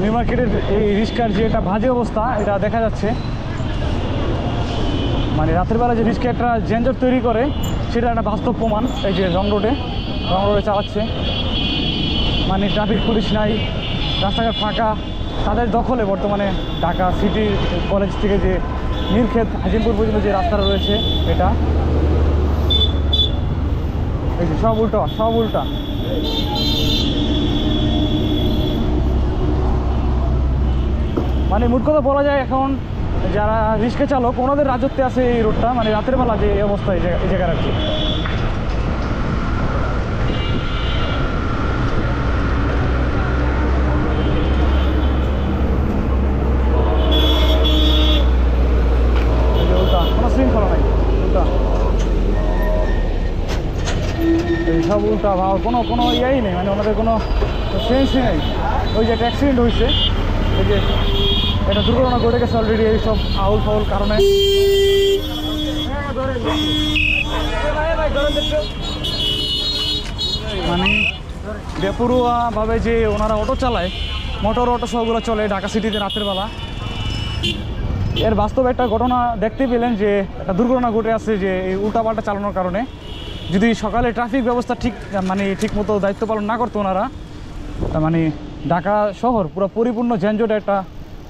New মার্কেটের এই রিস্কার যে একটা বাজে অবস্থা এটা দেখা যাচ্ছে। মানে রাতের বেলা যে রিস্কা একটা যানজট তৈরি করে সেটা একটা বাস্তব প্রমাণ। এই যে রং রোডে চালাচ্ছে, মানে ট্রাফিক পুলিশ নাই, রাস্তাঘাট ফাঁকা, তাদের দখলে বর্তমানে ঢাকা সিটি কলেজ থেকে যে নীলক্ষেত হাজিমপুর পর্যন্ত যে রাস্তাটা রয়েছে এটা। এই যে সব উল্টা। মানে মোট কথা বলা যায় এখন যারা রিক্সা চালক ওনাদের রাজত্বে আছে এই রোডটা, মানে রাতের বেলা যে অবস্থা এই জায়গার আর কি। উল্টা কোনো শৃঙ্খলা নাই, উল্টা এই সব উল্টা ভাব, কোনো ইয়াই নেই, মানে ওনাদের কোনো সেন্সই নেই। ওই যে একটা অ্যাক্সিডেন্ট হয়েছে, এই যে এটা দুর্ঘটনা ঘটে গেছে অলরেডি এই সব আউল ফাউল কারণে। মানে বেপরোয়াভাবে যে ওনারা অটো চালায়, মোটর অটো সবগুলো চলে ঢাকা সিটিতে রাতের বেলা। এর বাস্তব একটা ঘটনা দেখতে পেলেন যে একটা দুর্ঘটনা ঘটে আছে যে এই উল্টাপাল্টা চালানোর কারণে। যদি সকালে ট্রাফিক ব্যবস্থা ঠিক মতো দায়িত্ব পালন না করতো ওনারা, মানে ঢাকা শহর পুরো পরিপূর্ণ যানজটে একটা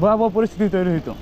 ভয়াবহ পরিস্থিতি তৈরি হইতো।